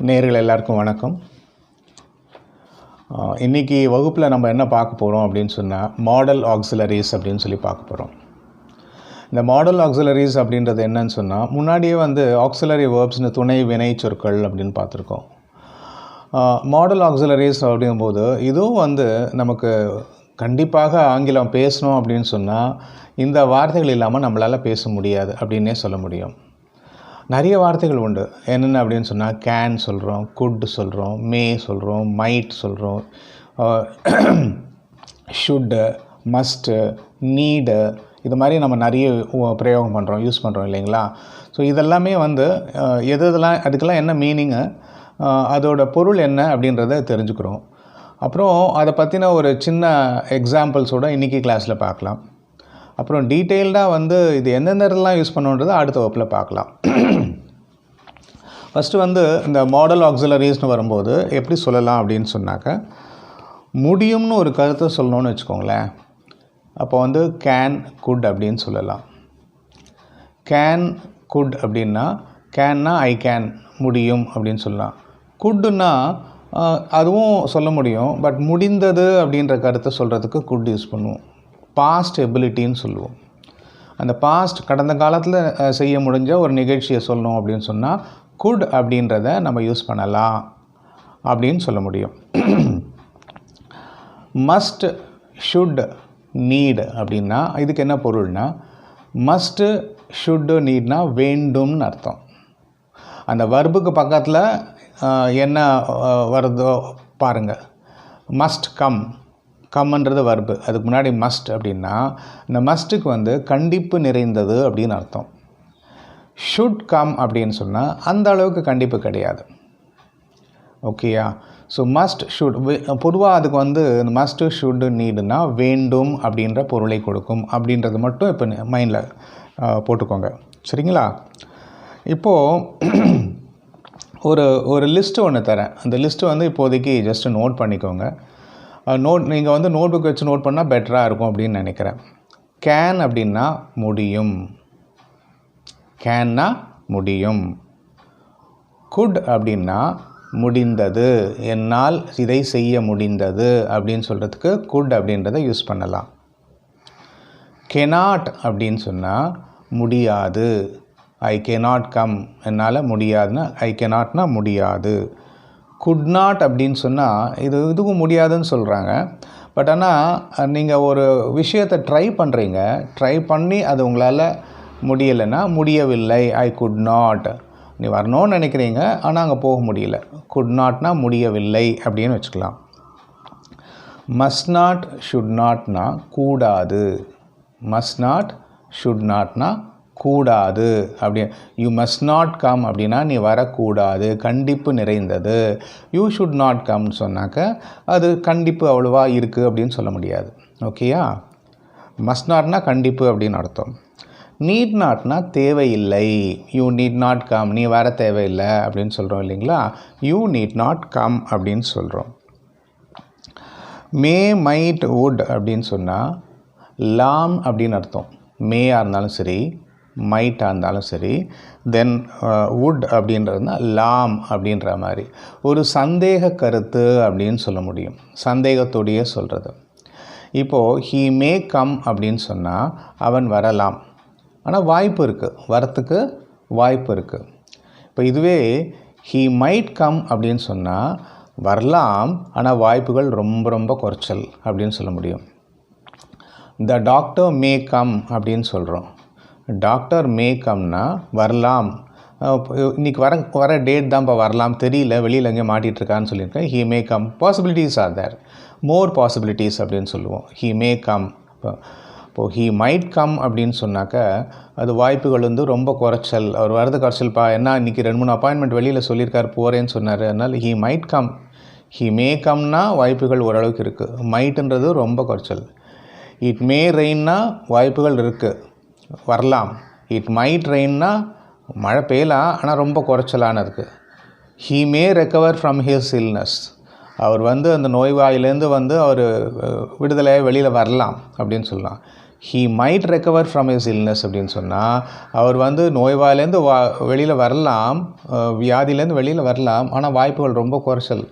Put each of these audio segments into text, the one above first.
நேயர்கள் எல்லாருக்கும் வணக்கம். இன்றைக்கி வகுப்பில் நம்ம என்ன பார்க்க போகிறோம் அப்படின்னு சொன்னால் மாடல் ஆக்சிலரிஸ் அப்படின்னு சொல்லி பார்க்க போகிறோம். இந்த மாடல் ஆக்சிலரிஸ் அப்படின்றது என்னன்னு சொன்னால், முன்னாடியே ஆக்சிலரி வேர்ப்ஸ்னு துணை வினை சொற்கள் அப்படின்னு பார்த்துருக்கோம். மாடல் ஆக்சிலரிஸ் அப்படிங்கும்போது இதுவும் நமக்கு கண்டிப்பாக ஆங்கிலம் பேசணும் அப்படின்னு சொன்னால் இந்த வார்த்தைகள் இல்லாமல் நம்மளால் பேச முடியாது அப்படின்னே சொல்ல முடியும். நிறைய வார்த்தைகள் உண்டு. என்னென்ன அப்படின்னு சொன்னால் கேன் சொல்கிறோம், குட் சொல்கிறோம், மே சொல்கிறோம், மைட் சொல்கிறோம், ஷுட்டு, மஸ்ட்டு, நீடு, இது மாதிரி நம்ம நிறைய பிரயோகம் பண்ணுறோம், யூஸ் பண்ணுறோம் இல்லைங்களா? ஸோ இதெல்லாமே எதெல்லாம் அதுக்கெல்லாம் என்ன மீனிங்கு, அதோட பொருள் என்ன அப்படின்றத தெரிஞ்சுக்கிறோம். அப்புறம் அதை பற்றின ஒரு சின்ன எக்ஸாம்பிள்ஸோடு இன்றைக்கி கிளாஸில் பார்க்கலாம். அப்புறம் டீட்டெயில்டாக இது எந்தெந்தெல்லாம் யூஸ் பண்ணுன்றதை அடுத்த வகுப்பில் பார்க்கலாம். ஃபஸ்ட்டு இந்த மாடல் ஆக்சிலரிஸ்னு வரும்போது எப்படி சொல்லலாம் அப்படின்னு சொன்னாக்க, முடியும்னு ஒரு கருத்தை சொல்லணும்னு வச்சுக்கோங்களேன். அப்போ கேன், குட் அப்படின்னு சொல்லலாம். கேன், குட் அப்படின்னா, கேன்னா ஐ கேன், முடியும் அப்படின்னு சொல்லலாம். குட்டுன்னா அதுவும் சொல்ல முடியும், பட் முடிந்தது அப்படின்ற கருத்தை சொல்கிறதுக்கு குட் யூஸ் பண்ணுவோம். பாஸ்ட் எபிலிட்டின்னு சொல்லுவோம். அந்த பாஸ்ட் கடந்த காலத்தில் செய்ய முடிஞ்ச ஒரு நிகழ்ச்சியை சொல்லணும் அப்படின்னு சொன்னால் குட் அப்படின்றத நம்ம யூஸ் பண்ணலாம் அப்படின்னு சொல்ல முடியும். மஸ்ட், ஷுட், நீட் அப்படின்னா இதுக்கு என்ன பொருள்னா, மஸ்ட்டு, ஷுட்டு, நீட்னா வேண்டும்னு அர்த்தம். அந்த வர்புக்கு பக்கத்தில் என்ன வருதோ பாருங்கள். மஸ்ட் கம், கம்ன்றது வர்பு, அதுக்கு முன்னாடி மஸ்ட் அப்படின்னா இந்த மஸ்ட்டுக்கு கண்டிப்பு நிறைந்தது அப்படின்னு அர்த்தம். ஷுட் கம் அப்படின்னு சொன்னால் அந்த அளவுக்கு கண்டிப்பு கிடையாது. ஓகேயா? ஸோ மஸ்ட், ஷுட், பொதுவாக அதுக்கு இந்த மஸ்ட்டு, ஷுட்டு, நீடுனா வேண்டும் அப்படின்ற பொருளை கொடுக்கும் அப்படின்றது மட்டும் இப்போ மைண்டில் போட்டுக்கோங்க, சரிங்களா? இப்போது ஒரு லிஸ்ட்டு ஒன்று தரேன். அந்த லிஸ்ட்டு இப்போதைக்கு ஜஸ்ட்டு நோட் பண்ணிக்கோங்க. நீங்கள் நோட் புக் வச்சு நோட் பண்ணால் பெட்டராக இருக்கும் அப்படின்னு நினைக்கிறேன். கேன் அப்படின்னா முடியும், கேன்னா முடியும். குட் அப்படின்னா முடிந்தது, என்னால் இதை செய்ய முடிந்தது அப்படின்னு சொல்கிறதுக்கு குட் அப்படின்றத யூஸ் பண்ணலாம். கெனாட் அப்படின்னு சொன்னால் முடியாது, ஐ கெனாட் கம், என்னால் முடியாதுன்னா ஐ கெனாட்னா முடியாது. குட் நாட் அப்படின்னு சொன்னால் இதுவும் முடியாதுன்னு சொல்கிறாங்க. பட் ஆனால் நீங்கள் ஒரு விஷயத்தை ட்ரை பண்ணுறீங்க, ட்ரை பண்ணி அது உங்களால் முடியலைன்னா முடியவில்லை, ஐ குட் நாட். நீ வரணும்னு நினைக்கிறீங்க, ஆனால் அங்கே போக முடியல. குட் நாட்னா முடியவில்லை அப்படின்னு வச்சுக்கலாம். மஸ்ட் நாட், ஷுட் நாட்னா கூடாது. மஸ்ட் நாட், ஷுட் நாட்னா கூடாது. அப்படி யூ மஸ்ட் நாட் கம் அப்படின்னா நீ வரக்கூடாது, கண்டிப்பு நிறைந்தது. யூ ஷுட் நாட் கம்னு சொன்னாக்க அது கண்டிப்பு அவ்வளோவா இருக்குது அப்படின்னு சொல்ல முடியாது. ஓகேயா? மஸ்ட் நாட்னா கண்டிப்பு அப்படின்னு அர்த்தம். நீட் நாட்னா தேவையில்லை. யூ நீட் நாட் கம், நீ வர தேவையில்லை அப்படின்னு சொல்கிறோம் இல்லைங்களா? யூ நீட் நாட் கம் அப்படின்னு சொல்கிறோம். மே, மைட், வுட் அப்படின்னு சொன்னால் லாம் அப்படின்னு அர்த்தம். மேயாக இருந்தாலும் சரி, மைட்டாக இருந்தாலும் சரி, தென் வுட் அப்படின்றதுனா லாம் அப்படின்ற மாதிரி ஒரு சந்தேக கருத்து அப்படின்னு சொல்ல முடியும். சந்தேகத்தோடையே சொல்கிறது. இப்போது ஹீ மே கம் அப்படின்னு சொன்னால் அவன் வரலாம், ஆனால் வாய்ப்பு இருக்குது, வரத்துக்கு வாய்ப்பு இருக்குது. இப்போ இதுவே ஹீ மைட் கம் அப்படின்னு சொன்னால் வரலாம், ஆனால் வாய்ப்புகள் ரொம்ப ரொம்ப குறைச்சல் அப்படின்னு சொல்ல முடியும். த டாக்டர் மே கம் அப்படின்னு சொல்கிறோம். டாக்டர் மே கம்னா வரலாம், இன்றைக்கி வர டேட் தான் இப்போ வரலாம், தெரியல, வெளியில் எங்கேயும் மாட்டிகிட்ருக்கான்னு சொல்லியிருக்கேன். He may come, possibilities are there, more possibilities அப்படின்னு சொல்லுவோம். He may come. இப்போது ஹீ மைட் கம் அப்படின்னு சொன்னாக்க அது வாய்ப்புகள் ரொம்ப குறைச்சல். அவர் வரது குறைச்சல்ப்பா, என்ன இன்றைக்கி 2-3 அப்பாயின்மெண்ட் வெளியில் சொல்லியிருக்கார், போகிறேன்னு சொன்னார், அதனால் he might come. He may கம்னா வாய்ப்புகள் ஓரளவுக்கு இருக்குது, மைட்டுன்றது ரொம்ப குறைச்சல். இட் மே ரெயின்னா வாய்ப்புகள் இருக்குது, வரலாம். இட் மைட் ரெயின்னா மழை பெய்யலாம், ஆனால் ரொம்ப குறைச்சலான இருக்குது. He may recover from his illness, அவர் அந்த நோய்வாயிலேருந்து அவர் விடுதலையாக வெளியில் வரலாம் அப்படின்னு சொல்லலாம். he might recover from his illness அப்படின்னு சொன்னால் அவர் வந்து நோய்வாயிலேருந்து வெளியில் வரலாம், வியாதியிலேருந்து வெளியில் வரலாம், ஆனால் வாய்ப்புகள் ரொம்ப குறைச்சல்.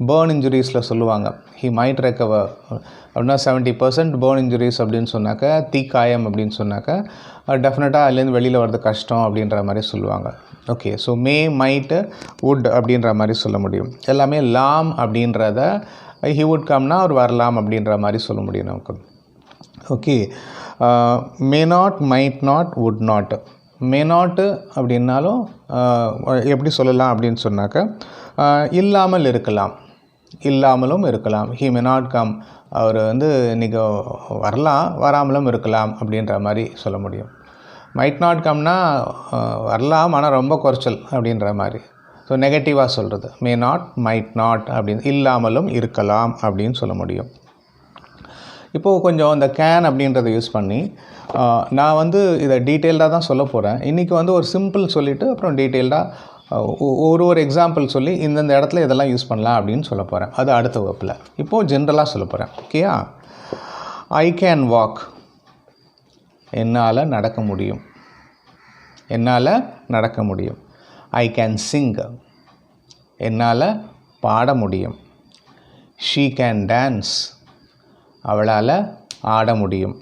பேர்ன் இன்ஜுரிஸில் சொல்லுவாங்க he might recover அப்படின்னா 70% பேர்ன் இன்ஜுரிஸ் அப்படின்னு சொன்னாக்கா, தீக்காயம் அப்படின்னு சொன்னாக்கா டெஃபினட்டாக அதுலேருந்து வெளியில் வர்றது கஷ்டம் அப்படின்ற மாதிரி சொல்லுவாங்க. ஓகே, ஸோ மே, மைட்டு, வுட் அப்படின்ற மாதிரி சொல்ல முடியும். எல்லாமே லாம் அப்படின்றத he would comeனா அவர் வரலாம் அப்படின்ற மாதிரி சொல்ல முடியும் நமக்கு. Okay, may not, might not, would not. May not அப்படின்னாலும் எப்படி சொல்லலாம் அப்படின்னு சொன்னாக்கா, இல்லாமல் இருக்கலாம், இல்லாமலும் இருக்கலாம். he may not come, அவர் வந்து இன்றைக்கி வரலாம், வராமலும் இருக்கலாம் அப்படின்ற மாதிரி சொல்ல முடியும். மைட் நாட் கம்னா வரலாம் ஆனால் ரொம்ப குறைச்சல் அப்படின்ற மாதிரி. ஸோ நெகட்டிவாக சொல்கிறது மே நாட், மைட் நாட் அப்படின்னு, இல்லாமலும் இருக்கலாம் அப்படின்னு சொல்ல முடியும். இப்போது கொஞ்சம் இந்த கேன் அப்படின்றத யூஸ் பண்ணி நான் வந்து இதை டீட்டெயில்டாக தான் சொல்ல போகிறேன். இன்றைக்கி வந்து ஒரு சிம்பிள் சொல்லிவிட்டு அப்புறம் டீட்டெயில்டாக ஒரு எக்ஸாம்பிள் சொல்லி இந்தந்த இடத்துல இதெல்லாம் யூஸ் பண்ணலாம் அப்படின்னு சொல்ல போகிறேன். அது அடுத்த வகுப்பில். இப்போது ஜென்ரலாக சொல்ல போகிறேன். ஓகேயா? ஐ கேன் வாக், என்னால் நடக்க முடியும், என்னால் நடக்க முடியும். ஐ கேன் சிங், என்னால் பாட முடியும். ஷீ கேன் டான்ஸ், அவளால் ஆட முடியும்.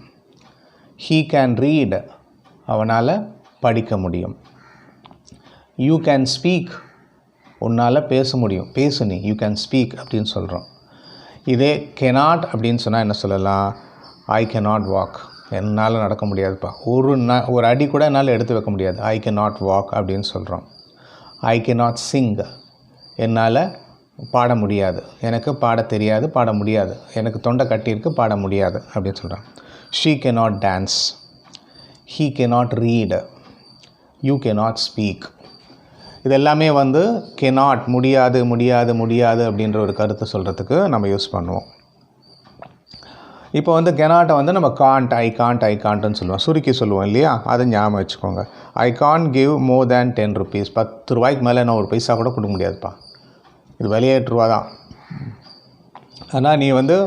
ஹீ கேன் ரீட், அவனால் படிக்க முடியும். யூ கேன் ஸ்பீக், உன்னால் பேச முடியும், பேசு நீ, யூ கேன் ஸ்பீக் அப்படின்னு சொல்கிறோம். இதே கெனாட் அப்படின்னு சொன்னால் என்ன சொல்லலாம்? ஐ கேனாட் வாக், என்னால் நடக்க முடியாதுப்பா, ஒரு அடி கூட என்னால் எடுத்து வைக்க முடியாது, ஐ கேனாட் வாக் அப்படின்னு சொல்கிறோம். ஐ கேனாட் சிங், என்னால் பாட முடியாது, எனக்கு பாட தெரியாது, பாட முடியாது, எனக்கு தொண்டை கட்டியிருக்கு, பாட முடியாது அப்படின்னு சொல்கிறோம். She cannot dance, he cannot read, you cannot speak. இது எல்லாமே வந்து கேனாட், முடியாது முடியாது முடியாது அப்படின்ற ஒரு கருத்தை சொல்கிறதுக்கு நம்ம யூஸ் பண்ணுவோம். இப்போ வந்து கெனாட்டை வந்து நம்ம காண்ட், ஐ காண்ட்டுன்னு சொல்லுவோம், சுருக்கி சொல்லுவோம் இல்லையா? அதை ஞாபகம் வச்சுக்கோங்க. I can't give more than 10 rupees. 10 ரூபாய்க்கு மேலே நான் ஒரு பைசா கூட கொடுக்க முடியாதுப்பா, இது வெளியே 8 ரூபா தான். ஆனால் நீ வந்து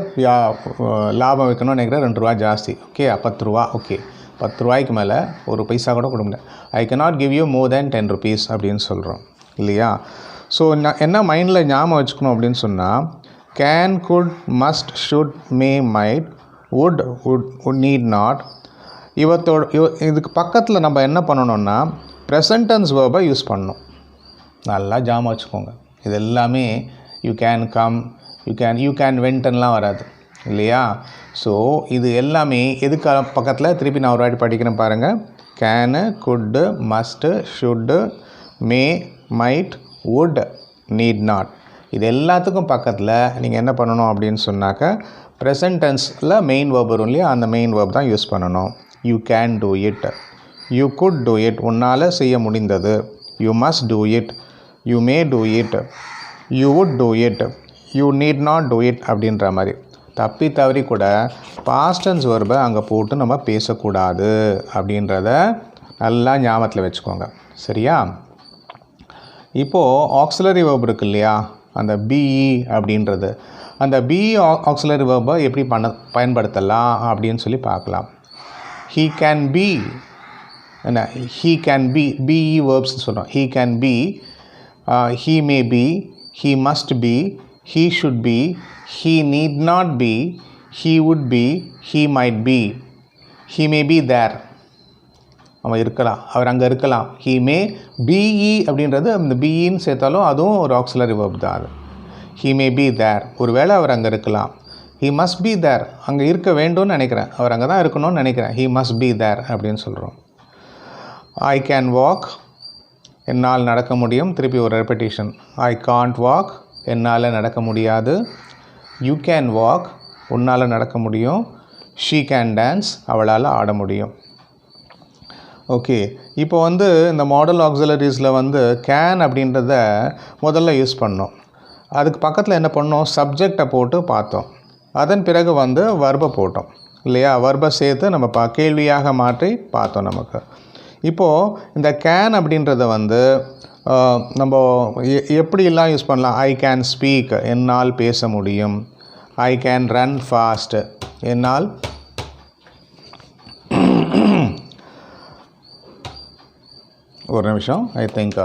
லாபம் வைக்கணும்னு நினைக்கிற 2 ரூபா ஜாஸ்தி, ஓகே 10 ரூபா, ஓகே 10 ரூபாய்க்கு மேலே ஒரு பைசா கூட கொடுக்க முடியாது. I cannot give you more than 10 rupees அப்படின்னு சொல்கிறோம் இல்லையா? ஸோ நான் என்ன மைண்டில் ஞாபகம் வச்சுக்கணும் அப்படின்னு சொன்னால், can, good, must, should, May, might, would, need not. இதுக்கு பக்கத்தில் நம்ம என்ன பண்ணணும்னா ப்ரெசன்ட் டென்ஸ் வேர்பை யூஸ் பண்ணணும். நல்லா ஞாபகம் வச்சுக்கோங்க. இது எல்லாமே you can come, you can வென்ட்லாம் வராது இல்லையா? ஸோ இது எல்லாமே எதுக்கு பக்கத்தில் திருப்பி நான் ஒரு வாட்டி படிக்கிறேன் பாருங்கள். Can, could, must, should, may, might, would, need not. இது எல்லாத்துக்கும் பக்கத்தில் நீங்கள் என்ன பண்ணணும் அப்படின்னு சொன்னாக்க ப்ரெசன்ட் டென்ஸில் மெயின் வேர்ப் வரும் இல்லையா? அந்த மெயின் வேர்ப் தான் யூஸ் பண்ணணும். You can do it, you good do it, உன்னால் செய்ய முடிந்தது. You must do it, you may do it, you would do it, you need not do it அப்படின்ற மாதிரி. தப்பி தவறி கூட பாஸ்ட் டென்ஸ் வேர்பை அங்கே போட்டு நம்ம பேசக்கூடாது அப்படின்றத நல்லா ஞாபகத்தில் வச்சுக்கோங்க, சரியா? இப்போது ஆக்சிலரி வேர்ப் இருக்குது இல்லையா? அந்த பிஇ அப்படின்றது, அந்த பிஇ ஆக்சிலரி வேர்பை எப்படி பயன்படுத்தலாம் அப்படின்னு சொல்லி பார்க்கலாம். ஹீ கேன் பி, என்ன ஹீ கேன் பி, பிஇ வேர்ப்ஸ்னு சொல்கிறோம். He can be, he may be, he must be, he should be, he need not be, he would be, he might be, he may be there, அவன் இருக்கலாம், அவர் அங்கே இருக்கலாம். He May BE அப்படின்றது அந்த பிஇன்னு சேர்த்தாலும் அதுவும் ஒரு ஆக்சிலரி வேர்ப் தான். அது ஹீ மே பி தேர், ஒரு வேளை அவர் அங்கே இருக்கலாம். ஹீ மஸ்ட் பி தேர், அங்கே இருக்க வேண்டும்னு நினைக்கிறேன், அவர் அங்கே தான் இருக்கணும்னு நினைக்கிறேன். ஹீ மஸ்ட் பி தேர் அப்படின்னு சொல்கிறோம். ஐ கேன் வாக், என்னால் நடக்க முடியும். திருப்பி ஒரு ரெப்படிஷன். ஐ காண்ட் வாக், என்னால் நடக்க முடியாது. யூ கேன் வாக், உன்னால் நடக்க முடியும். ஷீ கேன் டான்ஸ், அவளால் ஆட முடியும். ஓகே, இப்போ வந்து இந்த மாடல் ஆக்சிலரிஸில் வந்து கேன் அப்படின்றத முதல்ல யூஸ் பண்ணோம். அதுக்கு பக்கத்தில் என்ன பண்ணோம்? சப்ஜெக்டை போட்டு பார்த்தோம். அதன் பிறகு வந்து வர்பை போட்டோம் இல்லையா? வர்பை சேர்த்து நம்ம கேள்வியாக மாற்றி பார்த்தோம் நமக்கு. இப்போது இந்த கேன் அப்படின்றத வந்து நம்ம எப்படிலாம் யூஸ் பண்ணலாம்? ஐ கேன் ஸ்பீக், என்னால் பேச முடியும். ஐ கேன் ரன் ஃபாஸ்ட், என்னால் ஒரு நிமிஷம். I think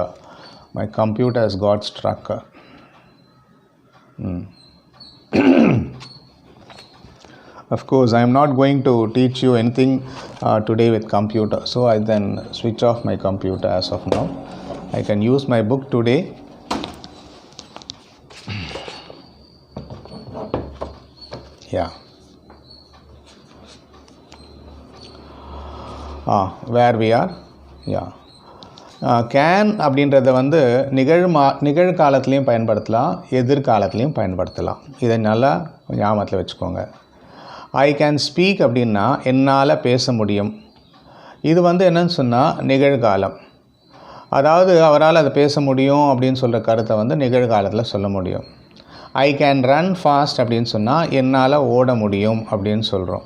my computer has got struck. Of course, I am not going to teach you anything today with computer. So I then switch off my computer as of now. I can use my book today. Yeah. Where we are? Yeah. Can அப்படின்றத வந்து நிகழ்காலத்துலேயும் பயன்படுத்தலாம், எதிர்காலத்துலேயும் பயன்படுத்தலாம். இதை நல்லா ஞாபகத்தில் வச்சுக்கோங்க. I can speak அப்படின்னா என்னால் பேச முடியும். இது வந்து என்னன்னு சொன்னால் நிகழ்காலம். அதாவது அவரால் அதை பேச முடியும் அப்படின்னு சொல்கிற கருத்தை வந்து நிகழ்காலத்தில் சொல்ல முடியும். ஐ கேன் ரன் ஃபாஸ்ட் அப்படின்னு சொன்னால் என்னால் ஓட முடியும் அப்படின்னு சொல்கிறோம்.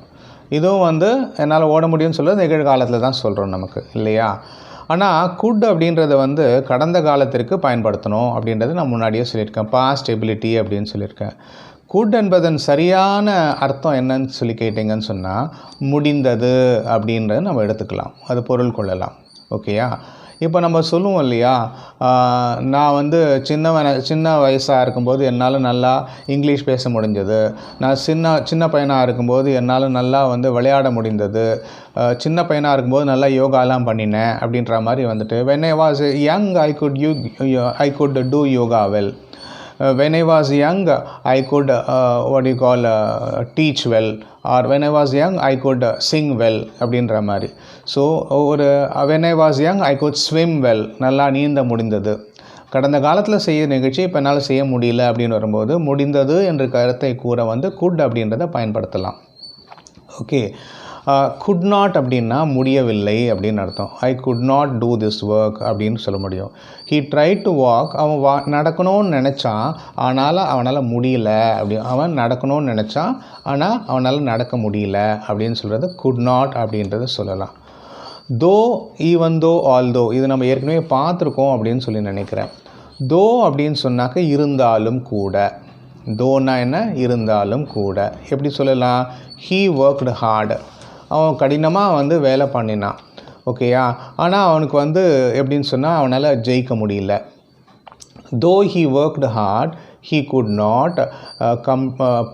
இதுவும் வந்து என்னால் ஓட முடியும்னு சொல்கிறது நிகழ்காலத்தில் தான் சொல்கிறோம் நமக்கு, இல்லையா? ஆனால் குட் அப்படின்றத வந்து கடந்த காலத்திற்கு பயன்படுத்தணும் அப்படின்றது நான் முன்னாடியே சொல்லியிருக்கேன். பாஸ்ட் எபிலிட்டி அப்படின்னு சொல்லியிருக்கேன். குட் என்பதன் சரியான அர்த்தம் என்னன்னு சொல்லி கேட்டிங்கன்னு சொன்னால் முடிந்தது அப்படின்றத நம்ம எடுத்துக்கலாம், அது பொருள் கொள்ளலாம். ஓகேயா? இப்போ நம்ம சொல்லுவோம் இல்லையா, நான் வந்து சின்ன வயசாக இருக்கும்போது என்னால் நல்லா இங்கிலீஷ் பேச முடிஞ்சது, நான் சின்ன பையனாக இருக்கும்போது என்னால் நல்லா வந்து விளையாட முடிந்தது, சின்ன பையனாக இருக்கும்போது நல்லா யோகாலாம் பண்ணினேன் அப்படின்ற மாதிரி வந்துட்டு when I was young I could do yoga well. When I was young I could teach well, or when I was young I could sing well அப்படின்ற மாதிரி. ஸோ ஒரு when I was young I could swim well, நல்லா நீந்த முடிந்தது. கடந்த காலத்தில் செய்ய நிகழ்ச்சி இப்போ என்னால் செய்ய முடியல அப்படின்னு வரும்போது முடிந்தது என்ற கருத்தை கூற வந்து குட் அப்படின்றத பயன்படுத்தலாம். ஓகே. குட் நாட் அப்படின்னா முடியவில்லை அப்படின்னு அர்த்தம். I could not do this work அப்படின்னு சொல்ல முடியும். ஹீ ட்ரை டு வாக், அவன் நடக்கணும்னு நினச்சான் ஆனால் அவனால் முடியல அவன் நடக்கணும்னு நினச்சான் ஆனால் அவனால் நடக்க முடியல அப்படின்னு சொல்கிறது குட் நாட் அப்படின்றத சொல்லலாம். தோ, ஈவன் தோ, ஆல் தோ, இது நம்ம ஏற்கனவே பார்த்துருக்கோம் அப்படின்னு சொல்லி நினைக்கிறேன். தோ அப்படின்னு சொன்னாக்க இருந்தாலும் கூட. தோனா என்ன? இருந்தாலும் கூட. எப்படி சொல்லலாம்? ஹீ ஒர்க்டு ஹார்டு, அவன் கடினமாக வந்து வேலை பண்ணினான். ஓகேயா? ஆனால் அவனுக்கு வந்து எப்படின்னு சொன்னால் அவனால் ஜெயிக்க முடியல. Though he worked hard he could not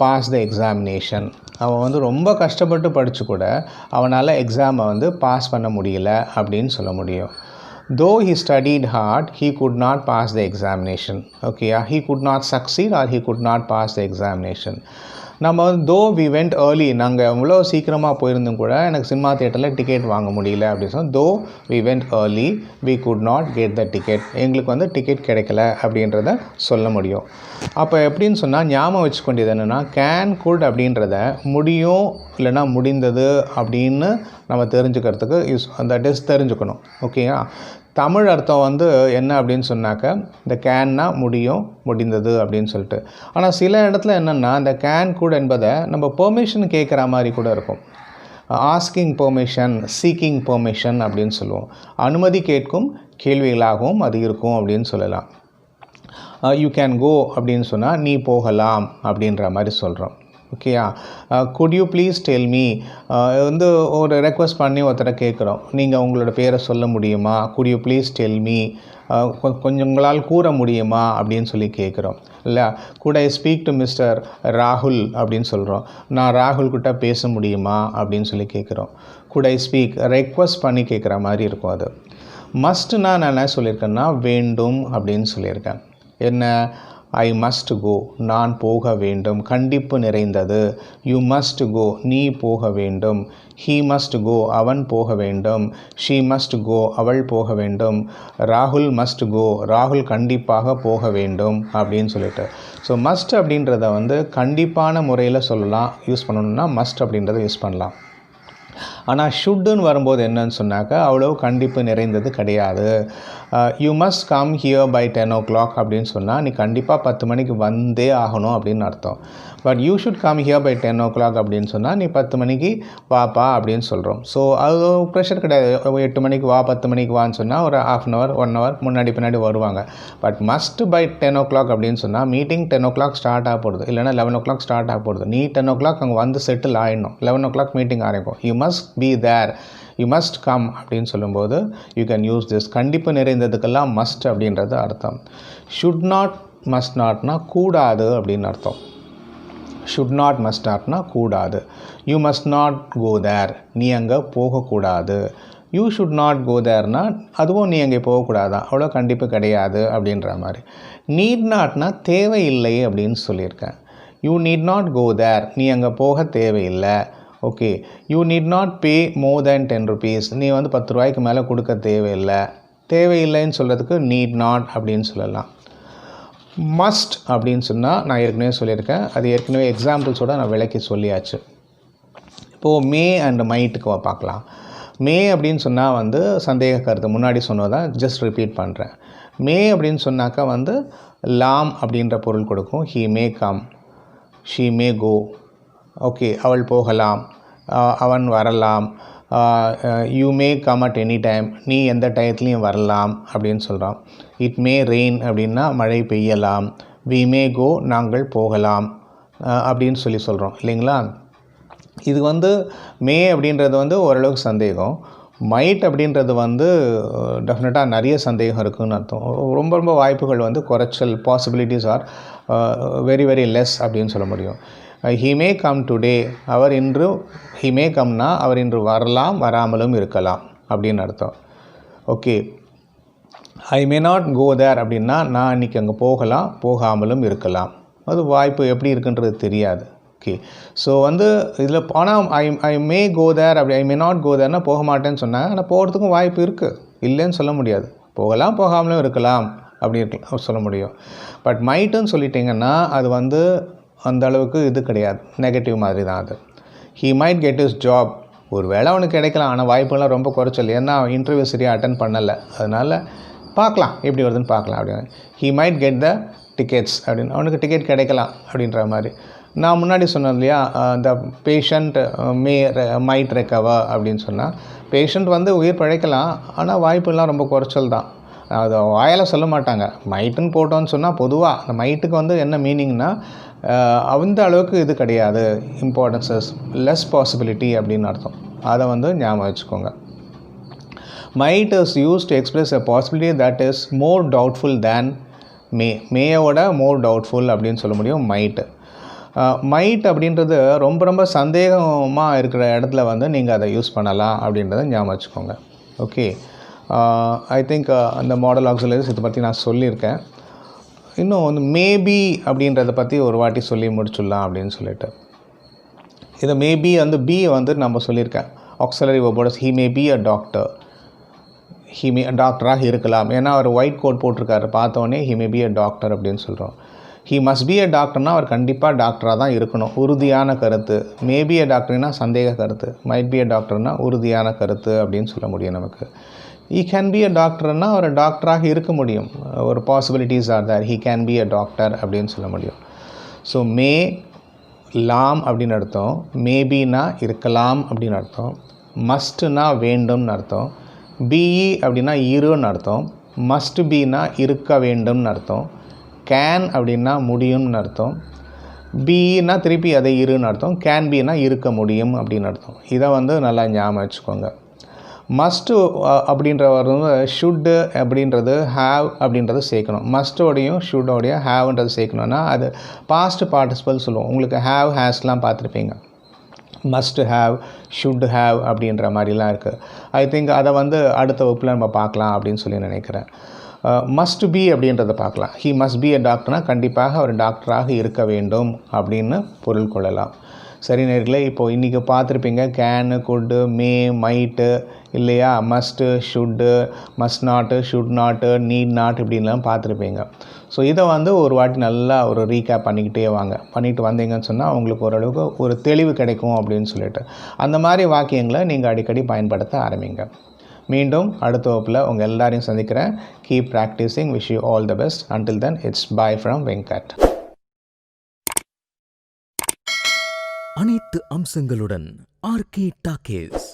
pass the examination. அவன் வந்து ரொம்ப கஷ்டப்பட்டு படித்து கூட அவனால் எக்ஸாமை வந்து பாஸ் பண்ண முடியல அப்படின்னு சொல்ல முடியும். Though he studied hard, he could not pass the examination. Okay, he could not succeed or he could not pass the examination. நம்ம வந்து though we went early, நாங்கள் எவ்வளோ சீக்கிரமாக போயிருந்தும் கூட எனக்கு சினிமா தியேட்டரில் டிக்கெட் வாங்க முடியல அப்படின்னு சொன்னால் though we went early, we could not get the ticket. எங்களுக்கு வந்து டிக்கெட் கிடைக்கல அப்படின்றத சொல்ல முடியும். அப்போ எப்படின்னு சொன்னால் ஞாபகம் வச்சுக்கொண்டது என்னென்னா கேன் குட் அப்படின்றத முடியும் இல்லைன்னா முடிந்தது அப்படின்னு நம்ம தெரிஞ்சுக்கிறதுக்கு அந்த தெரிஞ்சுக்கணும். ஓகேயா? தமிழ் அர்த்தம் வந்து என்ன அப்படின்னு சொன்னாக்க இந்த கேன்னா முடியும், முடிந்தது அப்படின்னு சொல்லிட்டு. ஆனால் சில இடத்துல என்னென்னா இந்த கேன் குட் என்பதை நம்ம பெர்மிஷன் கேட்குற மாதிரி கூட இருக்கும். ஆஸ்கிங் பெர்மிஷன், சீக்கிங் பெர்மிஷன் அப்படின்னு சொல்லுவோம். அனுமதி கேட்கும் கேள்விகளாகவும் அது இருக்கும் அப்படின்னு சொல்லலாம். யூ கேன் கோ அப்படின்னு சொன்னால் நீ போகலாம் அப்படின்ற மாதிரி சொல்கிறோம். ஓகேயா? Good you please tell me, வந்து ஒரு ரெக்வஸ்ட் பண்ணி ஒருத்தரை கேட்குறோம், நீங்கள் உங்களோட பேரை சொல்ல முடியுமா, good you please tell me, கொஞ்சம் உங்களால் கூற முடியுமா அப்படின்னு சொல்லி கேட்குறோம். இல்லை, good I speak to mister ராகுல் அப்படின்னு சொல்கிறோம், நான் ராகுல் கிட்ட பேச முடியுமா அப்படின்னு சொல்லி கேட்குறோம். குட் ஐ ஸ்பீக் ரெக்வஸ்ட் பண்ணி கேட்குற மாதிரி இருக்கும். அது மஸ்ட்னா நான் என்ன சொல்லியிருக்கேன்னா வேண்டும் அப்படின்னு சொல்லியிருக்கேன். என்ன? ஐ மஸ்ட் கோ, நான் போக வேண்டும், கண்டிப்பு நிறைந்தது. யூ மஸ்ட் கோ, நீ போக வேண்டும். ஹீ மஸ்ட் கோ, அவன் போக வேண்டும். ஷீ மஸ்ட் கோ, அவள் போக வேண்டும். ராகுல் மஸ்ட் கோ, ராகுல் கண்டிப்பாக போக வேண்டும் அப்படின்னு சொல்லிட்டு. ஸோ மஸ்ட் அப்படின்றத வந்து கண்டிப்பான முறையில் சொல்லலாம், யூஸ் பண்ணணுன்னா மஸ்ட் அப்படின்றத யூஸ் பண்ணலாம். ஆனால் ஷுட்டுன்னு வரும்போது என்னன்னு சொன்னாக்கா அவ்வளோ கண்டிப்பு நிறைந்தது கிடையாது. You must come here by 10 o'clock அப்படின்னு சொன்னால் நீ கண்டிப்பாக 10 மணிக்கு வந்தே ஆகணும் அப்படின்னு அர்த்தம். But you should come here by 10 o'clock அப்படின்னு சொன்னால் நீ 10 மணிக்கு வாப்பா அப்படின்னு சொல்கிறோம். ஸோ அது ப்ரெஷர் கிடையாது. 8 மணிக்கு வா 10 மணிக்கு வான்னு சொன்னால் ஒரு ½ hour 1 hour முன்னாடி பின்னாடி வருவாங்க. பட் மஸ்ட் பை 10 o'clock அப்படின்னு சொன்னால் மீட்டிங் 10 o'clock ஸ்டார்ட் ஆக போடுது, இல்லைனா 11 o'clock ஸ்டார்ட் ஆக போடுது. நீ 10 o'clock அங்கே வந்து செட்டில் ஆகிடணும். 11 o'clock மீட்டிங் ஆரம்பிக்கும். You must be there, you must come அப்படின்னு சொல்லும்போது யூ கேன் யூஸ் திஸ். கண்டிப்பு நிறைந்ததுக்கெல்லாம் மஸ்ட் அப்படின்றது அர்த்தம். ஷுட் நாட் மஸ்ட் நாட்னா கூடாது அப்படின்னு அர்த்தம். ஷுட் நாட் மஸ்ட் நாட்னா கூடாது. யூ மஸ்ட் நாட் கோ தேர், நீ அங்கே போகக்கூடாது. யூ ஷுட் நாட் கோ தேர்னா அதுவும் நீ அங்கே போகக்கூடாதான், அவ்வளோ கண்டிப்பு கிடையாது அப்படின்ற மாதிரி. நீட் நாட்னா தேவையில்லை அப்படின்னு சொல்லியிருக்கேன். யூ நீட் நாட் கோ தேர், நீ அங்கே போக தேவையில்லை. Okay, you need not pay more than 10 rupees, நீ வந்து 10 ரூபாய்க்கு மேலே கொடுக்க தேவையில்லை. தேவையில்லைன்னு சொல்கிறதுக்கு நீட் நாட் அப்படின்னு சொல்லலாம். மஸ்ட் அப்படின்னு சொன்னால் நான் ஏற்கனவே சொல்லியிருக்கேன், அது ஏற்கனவே எக்ஸாம்பிள்ஸோடு நான் விளக்கி சொல்லியாச்சு. இப்போது மே அண்ட் மைட்டுக்கு பார்க்கலாம். மே அப்படின்னு சொன்னால் வந்து சந்தேக கருத்து முன்னாடி சொன்னதான் ஜஸ்ட் ரிப்பீட் பண்ணுறேன். மே அப்படின்னு சொன்னாக்கா வந்து லாம் அப்படின்ற பொருள் கொடுக்கும். He may come, she may go. Okay, அவள் போகலாம், அவன் வரலாம். You may come at any time, நீ எந்த டயத்துலையும் வரலாம் அப்படின்னு சொல்கிறோம். இட் மே ரெயின் அப்படின்னா மழை பெய்யலாம். வி மே கோ, நாங்கள் போகலாம் அப்படின்னு சொல்கிறோம் இல்லைங்களா. இது வந்து மே அப்படின்றது வந்து ஓரளவுக்கு சந்தேகம். மைட் அப்படின்றது வந்து டெஃபினட்டாக நிறைய சந்தேகம் இருக்குதுன்னு அர்த்தம். ரொம்ப ரொம்ப வாய்ப்புகள் வந்து குறைச்சல், possibilities are very very less அப்படின்னு சொல்ல முடியும். ஹி மே கம் டுடே, அவர் இன்று, ஹி மே கம்னா அவர் இன்று வரலாம், வராமலும் இருக்கலாம் அப்படின்னு அர்த்தம். Okay, I may not go தேர் அப்படின்னா நான் இன்றைக்கி அங்கே போகலாம், போகாமலும் இருக்கலாம். அது வாய்ப்பு எப்படி இருக்குன்றது தெரியாது. ஓகே, ஸோ வந்து இதில் ஆனால் ஐ மே கோ தேர் அப்படி, ஐ மே நாட் கோ தேர்னால் போக மாட்டேன்னு சொன்னாங்க. ஆனால் போகிறதுக்கும் வாய்ப்பு இருக்குது, இல்லைன்னு சொல்ல முடியாது. போகலாம், போகாமலும் இருக்கலாம் அப்படி இருக்கலாம் சொல்ல முடியும். பட் மைட்டுன்னு சொல்லிட்டிங்கன்னா அது வந்து அந்த அளவுக்கு இது கிடையாது, நெகட்டிவ் மாதிரி தான் அது. He might get is job, ஒரு வேளை அவனுக்கு கிடைக்கலாம், ஆனால் வாய்ப்புலாம் ரொம்ப குறைச்சல். ஏன்னா இன்டர்வியூ சரியாக அட்டன் பண்ணலை, அதனால் பார்க்கலாம் எப்படி வருதுன்னு பார்க்கலாம் அப்படின்னு. He might get the tickets அப்படின்னு, அவனுக்கு டிக்கெட் கிடைக்கலாம் அப்படின்ற மாதிரி. நான் முன்னாடி சொன்னேன் இல்லையா, த பேஷண்ட் மைட் ரெக்கவர் அப்படின்னு சொன்னால், பேஷண்ட் வந்து உயிர் பிழைக்கலாம், ஆனால் வாய்ப்புலாம் ரொம்ப குறைச்சல் தான். அது வாயால் சொல்ல மாட்டாங்க. மைட்டுன்னு போட்டோன்னு சொன்னால் பொதுவாக அந்த மைட்டுக்கு வந்து என்ன மீனிங்னா அந்த அளவுக்கு இது கிடையாது, இம்பார்ட்டன்ஸஸ் லெஸ் பாசிபிலிட்டி அப்படின்னு அர்த்தம். அதை வந்து ஞாபகம் வச்சுக்கோங்க. Might is used to express a possibility that is more doubtful than may. மேயோட மோர் டவுட்ஃபுல் அப்படின்னு சொல்ல முடியும் மைட்டு. மைட் அப்படின்றது ரொம்ப ரொம்ப சந்தேகமாக இருக்கிற இடத்துல வந்து நீங்கள் அதை யூஸ் பண்ணலாம் அப்படின்றத ஞாபகம் வச்சுக்கோங்க. ஓகே, ஐ திங்க் அந்த மாடல் ஆக்சிலரிஸ் இதை பற்றி நான் சொல்லியிருக்கேன். இன்னும் வந்து மேபி அப்படின்றத பற்றி ஒரு வாட்டி சொல்லி முடிச்சுடலாம் அப்படின்னு சொல்லிட்டு. இதை மேபி வந்து பி வந்து நம்ம சொல்லியிருக்கேன். ஆக்சிலரி வேர்போட he may be a doctor, he may டாக்டராக இருக்கலாம். ஏன்னா அவர் ஒயிட் கோட் போட்டிருக்காரு, பார்த்தோன்னே he may be a doctor அப்படின்னு சொல்கிறோம். ஹி மஸ்ட் பி அ டாக்டர்னால் அவர் கண்டிப்பாக டாக்டராக தான் இருக்கணும், உறுதியான கருத்து. மேபி அ டாக்டர்னா சந்தேக கருத்து, மைட் பி அ டாக்டர்னா உறுதியான கருத்து அப்படின்னு சொல்ல முடியும் நமக்கு. he can be a டாக்டர்னா ஒரு டாக்டராக இருக்க முடியும், ஒரு possibilities are there, he can be a doctor அப்படின்னு சொல்ல முடியும். ஸோ மே லாம் அப்படின்னு அர்த்தம், மேபினா இருக்கலாம் அப்படின்னு அர்த்தம், மஸ்ட்னா வேண்டும்னு அர்த்தம், பிஇ அப்படின்னா இருன்னு அர்த்தம், மஸ்ட் பின்னா இருக்க வேண்டும்னு அர்த்தம், கேன் அப்படின்னா முடியும்னு அர்த்தம், பிஇனா திருப்பி அதை இருன்னு அர்த்தம், கேன் பின்னா இருக்க முடியும் அப்படின்னு அர்த்தம். இதை வந்து நல்லா ஞாபகம் வச்சுக்கோங்க. மஸ்ட்டு அப்படின்ற வந்து ஷுட்டு அப்படின்றது ஹேவ் அப்படின்றத சேர்க்கணும். மஸ்ட்டோடையும் ஷுட்டோடையும் ஹேவ்ன்றது சேர்க்கணுன்னா அது பாஸ்ட் பார்ட்டிசிபல் சொல்லுவோம். உங்களுக்கு ஹேவ் ஹேஸ்லாம் பார்த்துருப்பீங்க. மஸ்ட் ஹேவ், ஷுட் ஹேவ் அப்படின்ற மாதிரிலாம் இருக்குது. ஐ திங்க் அதை வந்து அடுத்த வகுப்பில் நம்ம பார்க்கலாம் அப்படின்னு சொல்லி நினைக்கிறேன். மஸ்ட் பி அப்படின்றத பார்க்கலாம். ஹி மஸ்ட் பி எ டாக்டர்னால் கண்டிப்பாக ஒரு டாக்டராக இருக்க வேண்டும் அப்படின்னு பொருள் கொள்ளலாம். சரி நேர்களே, இப்போது இன்றைக்கி பார்த்துருப்பீங்க கேனு, குட்டு, மே, மைட்டு இல்லையா, மஸ்ட்டு, ஷுட்டு, மஸ்ட் நாட்டு, ஷுட் நாட்டு, நீட் நாட் இப்படின்லாம் பார்த்துருப்பீங்க. ஸோ இதை வந்து ஒரு வாட்டி நல்லா ஒரு ரீகேப் பண்ணிக்கிட்டே வாங்க. பண்ணிட்டு வந்தீங்கன்னு சொன்னால் உங்களுக்கு ஓரளவுக்கு ஒரு தெளிவு கிடைக்கும் அப்படின்னு சொல்லிட்டு அந்த மாதிரி வாக்கியங்களை நீங்கள் அடிக்கடி பயன்படுத்த ஆரம்பிங்க. மீண்டும் அடுத்த வகுப்பில் உங்கள் எல்லாரையும் சந்திக்கிறேன். Keep practising. Wish you all the best. Until then it's by from Venkat. அனைத்து அம்சங்களுடன் ஆர்கே டாக்கீஸ்.